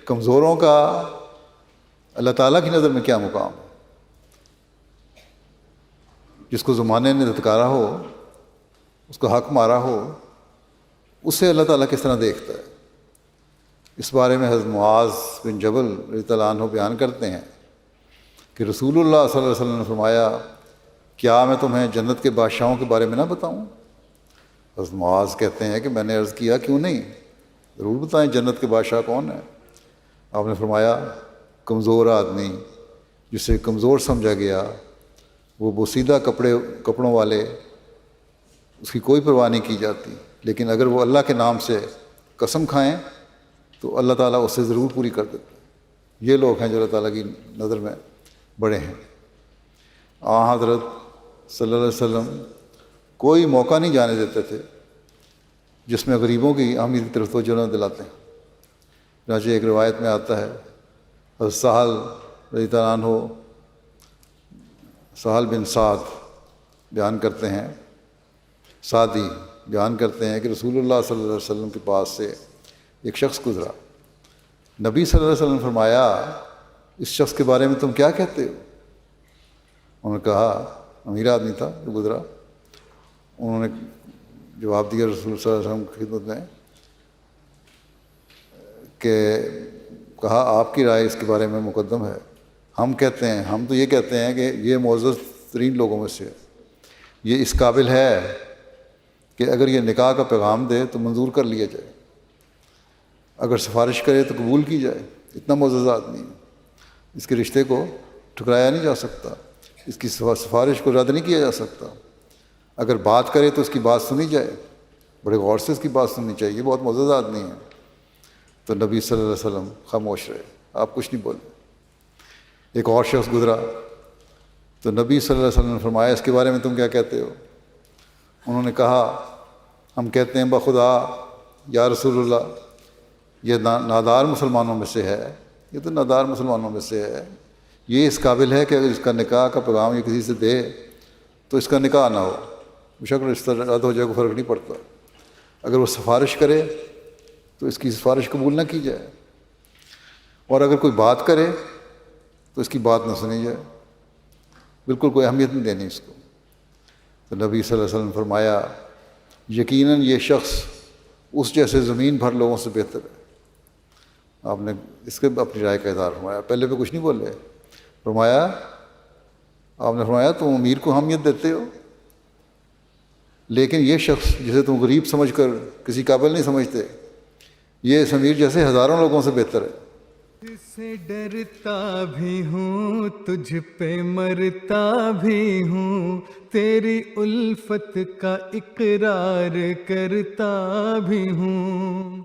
کمزوروں کا اللہ تعالیٰ کی نظر میں کیا مقام ہے؟ جس کو زمانے نے دھتکارا ہو، اس کو حق مارا ہو، اسے اللہ تعالیٰ کس طرح دیکھتا ہے؟ اس بارے میں حضرت معاذ بن جبل رضی اللہ عنہ بیان کرتے ہیں کہ رسول اللہ صلی اللہ علیہ وسلم نے فرمایا، کیا میں تمہیں جنت کے بادشاہوں کے بارے میں نہ بتاؤں؟ حضرت معاذ کہتے ہیں کہ میں نے عرض کیا، کیوں نہیں، ضرور بتائیں، جنت کے بادشاہ کون ہیں؟ آپ نے فرمایا، کمزور آدمی جسے کمزور سمجھا گیا، وہ بوسیدہ کپڑوں والے، اس کی کوئی پرواہ نہیں کی جاتی، لیکن اگر وہ اللہ کے نام سے قسم کھائیں تو اللہ تعالیٰ اسے ضرور پوری کر دیتا ہے۔ یہ لوگ ہیں جو اللہ تعالیٰ کی نظر میں بڑے ہیں۔ حضرت صلی اللہ علیہ وسلم کوئی موقع نہیں جانے دیتے تھے جس میں غریبوں کی اہمیت کی طرف توجہ نہ دلاتے ہیں۔ چنانچہ ایک روایت میں آتا ہے، حضرت سہل رضی اللہ عنہ، سہل بن سعد بیان کرتے ہیں، سعدی بیان کرتے ہیں کہ رسول اللہ صلی اللہ علیہ وسلم کے پاس سے ایک شخص گزرا۔ نبی صلی اللہ علیہ وسلم نے فرمایا، اس شخص کے بارے میں تم کیا کہتے ہو؟ انہوں نے کہا، امیر آدمی تھا جو گزرا۔ انہوں نے جواب دیا رسول صلی اللہ علیہ وسلم کی خدمت میں کہ کہا، آپ کی رائے اس کے بارے میں مقدم ہے۔ ہم تو یہ کہتے ہیں کہ یہ معزز ترین لوگوں میں سے ہے، یہ اس قابل ہے کہ اگر یہ نکاح کا پیغام دے تو منظور کر لیا جائے، اگر سفارش کرے تو قبول کی جائے، اتنا معزز آدمی ہے، اس کے رشتے کو ٹھکرایا نہیں جا سکتا، اس کی سفارش کو رد نہیں کیا جا سکتا، اگر بات کرے تو اس کی بات سنی جائے، بڑے غور سے اس کی بات سننی چاہیے، بہت معزز آدمی ہے۔ تو نبی صلی اللہ علیہ وسلم خاموش رہے، آپ کچھ نہیں بولے۔ ایک اور شخص گزرا تو نبی صلی اللہ علیہ وسلم نے فرمایا، اس کے بارے میں تم کیا کہتے ہو؟ انہوں نے کہا، ہم کہتے ہیں بخدا یا رسول اللہ، یہ نادار مسلمانوں میں سے ہے، یہ تو نادار مسلمانوں میں سے ہے، یہ اس قابل ہے کہ اگر اس کا نکاح کا پیغام یہ کسی سے دے تو اس کا نکاح نہ ہو، بشک رشتہ رد ہو جائے، کوئی فرق نہیں پڑتا، اگر وہ سفارش کرے تو اس کی سفارش قبول نہ کی جائے، اور اگر کوئی بات کرے تو اس کی بات نہ سنی جائے، بالکل کوئی اہمیت نہیں دینی اس کو۔ تو نبی صلی اللہ علیہ وسلم نے فرمایا، یقیناً یہ شخص اس جیسے زمین بھر لوگوں سے بہتر ہے۔ آپ نے اس کے اپنی رائے کا اظہار فرمایا، پہلے پہ کچھ نہیں بولے۔ آپ نے فرمایا، تم امیر کو اہمیت دیتے ہو، لیکن یہ شخص جسے تم غریب سمجھ کر کسی قابل نہیں سمجھتے، یہ اس امیر جیسے ہزاروں لوگوں سے بہتر ہے۔ تجھ سے ڈرتا بھی ہوں، تجھ پہ مرتا بھی ہوں، تیری الفت کا اقرار کرتا بھی ہوں۔